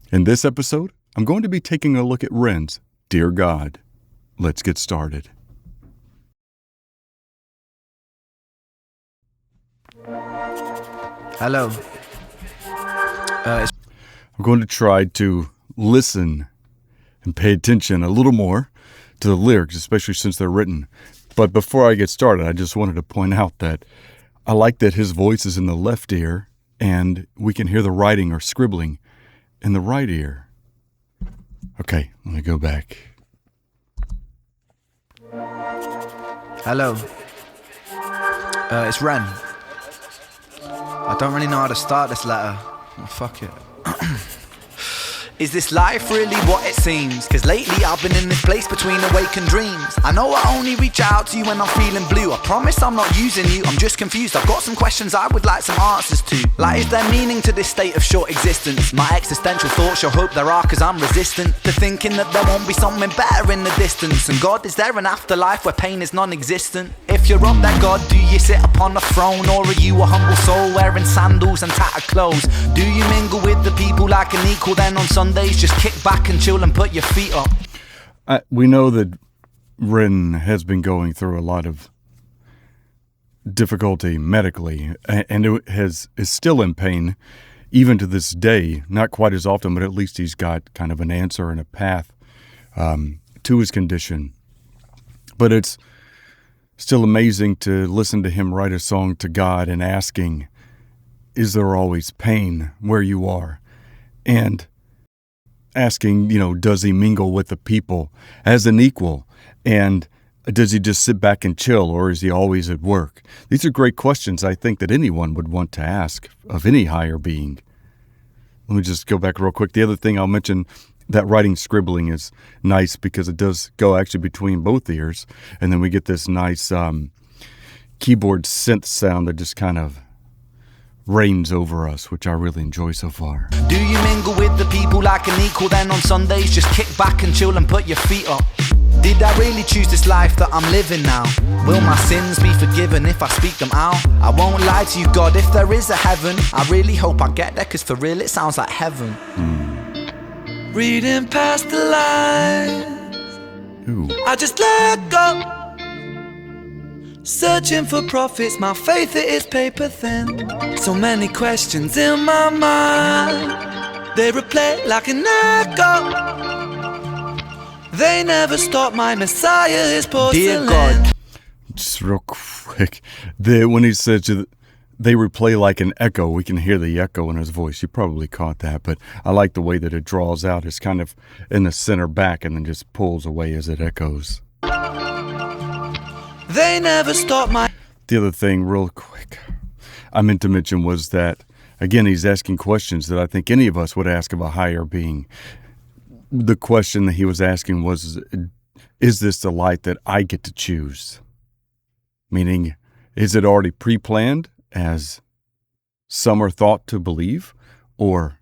In this episode, I'm going to be taking a look at Ren's Dear God. Let's get started. Hello. I'm going to try to listen and pay attention a little more to the lyrics, especially since they're written. But before I get started, I just wanted to point out that I like that his voice is in the left ear and we can hear the writing or scribbling in the right ear. Okay, let me go back. Hello. It's Ren. I don't really know how to start this letter. Oh, fuck it. Is this life really what it seems? Cause lately I've been in this place between awake and dreams. I know I only reach out to you when I'm feeling blue. I promise I'm not using you, I'm just confused. I've got some questions I would like some answers to. Like, is there meaning to this state of short existence? My existential thoughts show hope there are, cause I'm resistant to thinking that there won't be something better in the distance. And God, is there an afterlife where pain is non-existent? If you're up there, God, do you sit upon a throne? Or are you a humble soul wearing sandals and tattered clothes? Do you mingle with the people like an equal? Then on Sundays just kick back and chill and put your feet up? We know that Ren has been going through a lot of difficulty medically and is still in pain even to this day. Not quite as often, but at least he's got kind of an answer and a path to his condition. But it's still amazing to listen to him write a song to God and asking, is there always pain where you are? And asking, does he mingle with the people as an equal? And does he just sit back and chill, or is he always at work? These are great questions I think that anyone would want to ask of any higher being. Let me just go back real quick. The other thing I'll mention, that writing scribbling is nice because it does go actually between both ears. And then we get this nice keyboard synth sound that just kind of reigns over us, which I really enjoy so far. Do you mingle with the people like an equal? Then on Sundays just kick back and chill and put your feet up? Did I really choose this life that I'm living now? Will my sins be forgiven if I speak them out? I won't lie to you, God, if there is a heaven, I really hope I get there, cause for real it sounds like heaven. Reading past the lines, I just let go. Searching for profits, my faith it is paper thin. So many questions in my mind, they replay like an echo. They never stop, my Messiah is porcelain. Dear God. Just real quick, when he said they replay like an echo, we can hear the echo in his voice. You probably caught that, but I like the way that it draws out. It's kind of in the center back and then just pulls away as it echoes. They never stop my... The other thing, real quick, I meant to mention was that, again, he's asking questions that I think any of us would ask of a higher being. The question that he was asking was, is this the light that I get to choose? Meaning, is it already pre-planned as some are thought to believe? Or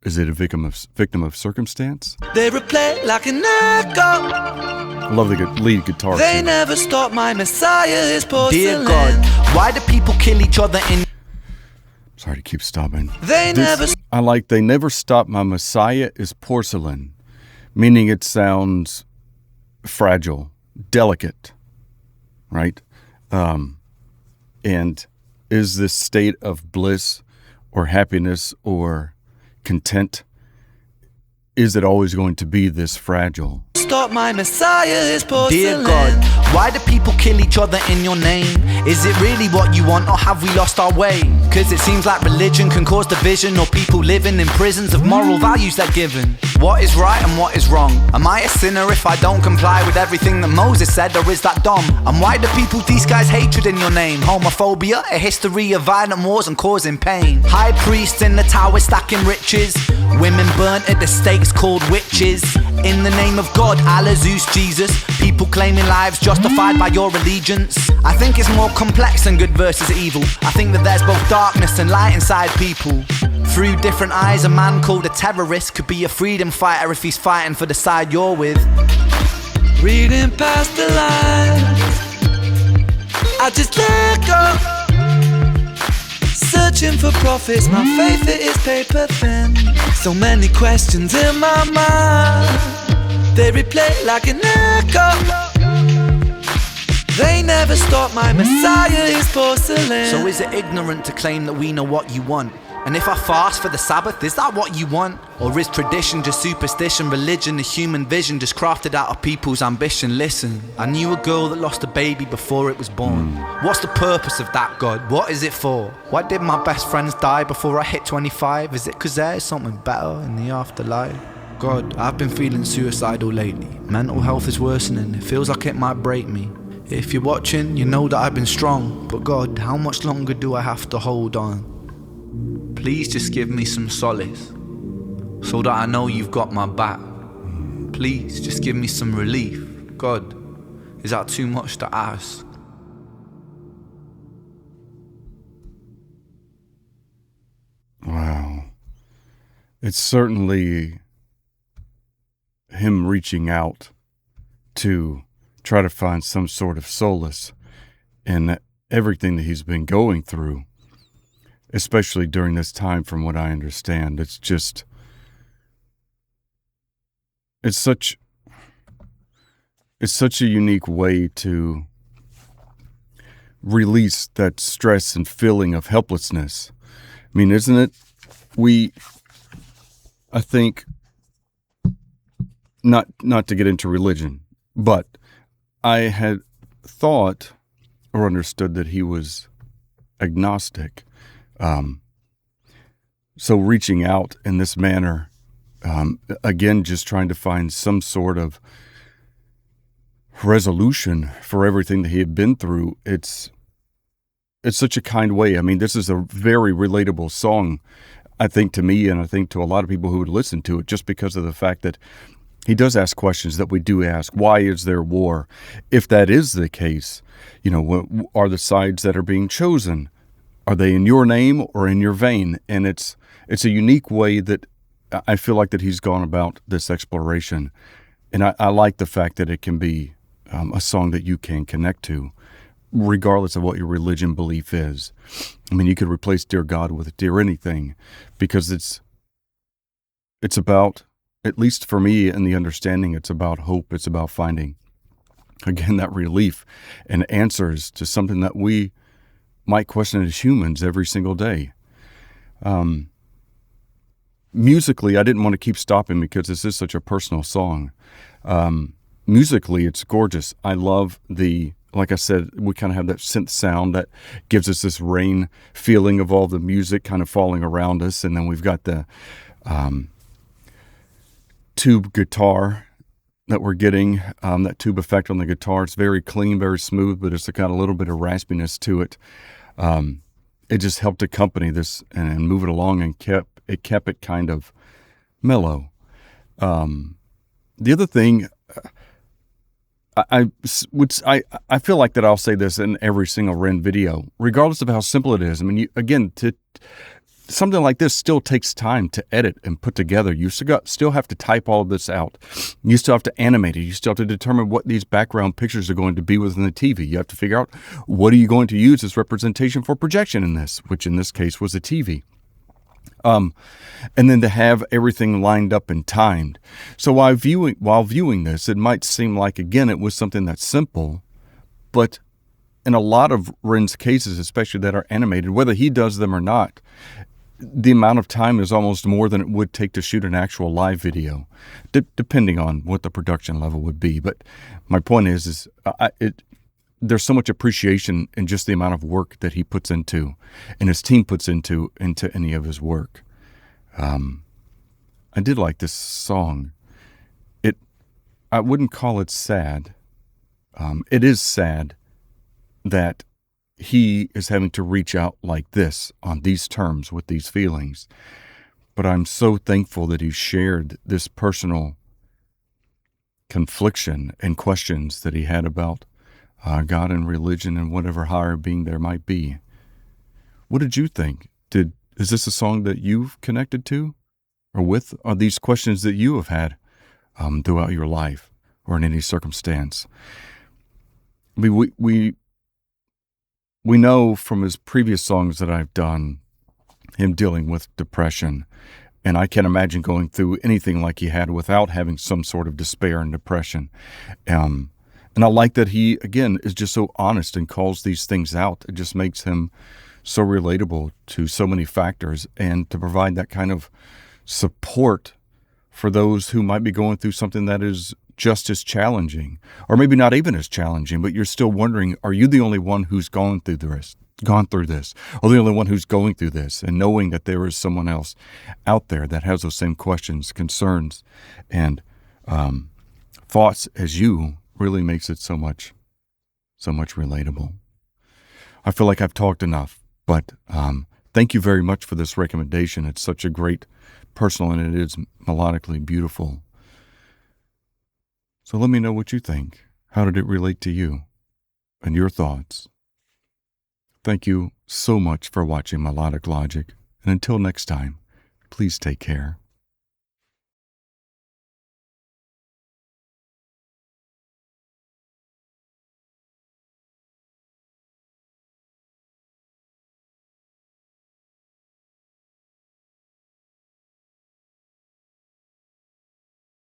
is it a victim of circumstance? They replay like an echo. I love the lead guitar. They too. never stop, my Messiah is porcelain. Dear God, why do people kill each other in... Sorry to keep stopping. I like they never stop, my Messiah is porcelain. Meaning it sounds fragile, delicate, right? And is this state of bliss or happiness or content, is it always going to be this fragile? Stop, my Messiah is porcelain. Dear God, why do people kill each other in your name? Is it really what you want, or have we lost our way? Cause it seems like religion can cause division, or people living in prisons of moral values they're given. What is right and what is wrong? Am I a sinner if I don't comply with everything that Moses said, or is that dumb? And why do people disguise hatred in your name? Homophobia, a history of violent wars and causing pain. High priests in the tower stacking riches, women burnt at the stakes called witches. In the name of God, Allah, Zeus, Jesus, people claiming lives justified by your allegiance. I think it's more complex than good versus evil. I think that there's both darkness and light inside people. Through different eyes, a man called a terrorist could be a freedom fighter if he's fighting for the side you're with. Reading past the lines, I just let go. searching for profits, my faith it is paper thin. So many questions in my mind, they replay like an echo. They never stop, my Messiah is porcelain. So is it ignorant to claim that we know what you want? And if I fast for the Sabbath, is that what you want? Or is tradition just superstition, religion a human vision just crafted out of people's ambition? Listen, I knew a girl that lost a baby before it was born. What's the purpose of that, God? What is it for? Why did my best friends die before I hit 25? Is it cause there's something better in the afterlife? God, I've been feeling suicidal lately. Mental health is worsening, it feels like it might break me. If you're watching, you know that I've been strong. But God, how much longer do I have to hold on? Please just give me some solace, so that I know you've got my back. Please just give me some relief. God, is that too much to ask? Wow. It's certainly him reaching out to try to find some sort of solace in everything that he's been going through, especially during this time, from what I understand. It's such a unique way to release that stress and feeling of helplessness. I mean, isn't it? I think, not to get into religion, but I had thought or understood that he was agnostic. So reaching out in this manner, again, just trying to find some sort of resolution for everything that he had been through, it's such a kind way. I mean, this is a very relatable song, I think, to me, and I think to a lot of people who would listen to it, just because of the fact that he does ask questions that we do ask. Why is there war? If that is the case, what are the sides that are being chosen? Are they in your name or in your vein? And it's a unique way that I feel like that he's gone about this exploration. And I like the fact that it can be a song that you can connect to, regardless of what your religion belief is. I mean, you could replace Dear God with Dear Anything, because it's about, at least for me and the understanding, it's about hope. It's about finding, again, that relief and answers to something that we might question as humans every single day. Musically, I didn't want to keep stopping because this is such a personal song. Musically, it's gorgeous. I love like I said, we kind of have that synth sound that gives us this rain feeling of all the music kind of falling around us. And then we've got the tube guitar that we're getting, that tube effect on the guitar. It's very clean, very smooth, but it's got a little bit of raspiness to it. It just helped accompany this and move it along, and kept it kind of mellow. The other thing, I feel like that I'll say this in every single Ren video, regardless of how simple it is. I mean, something like this still takes time to edit and put together. You still have to type all of this out. You still have to animate it. You still have to determine what these background pictures are going to be within the TV. You have to figure out what are you going to use as representation for projection in this, which in this case was a TV. And then to have everything lined up and timed. So while viewing this, it might seem like, again, it was something that's simple, but in a lot of Ren's cases, especially that are animated, whether he does them or not, the amount of time is almost more than it would take to shoot an actual live video, depending on what the production level would be. But my point is there's so much appreciation in just the amount of work that he puts into, and his team puts into any of his work. I did like this song. I wouldn't call it sad. It is sad that he is having to reach out like this on these terms with these feelings. But I'm so thankful that he shared this personal confliction and questions that he had about God and religion and whatever higher being there might be. What did you think? Is this a song that you've connected to or with? Are these questions that you have had throughout your life or in any circumstance? I mean, we know from his previous songs that I've done him dealing with depression. And I can't imagine going through anything like he had without having some sort of despair and depression. And I like that he, again, is just so honest and calls these things out. It just makes him so relatable to so many factors, and to provide that kind of support for those who might be going through something that is just as challenging, or maybe not even as challenging, but you're still wondering, are you the only one who's gone through this, or the only one who's going through this? And knowing that there is someone else out there that has those same questions, concerns, and thoughts as you really makes it so much relatable. I feel like I've talked enough, but thank you very much for this recommendation. It's such a great personal, and it is melodically beautiful. So let me know what you think. How did it relate to you and your thoughts? Thank you so much for watching Melodic Logic. And until next time, please take care.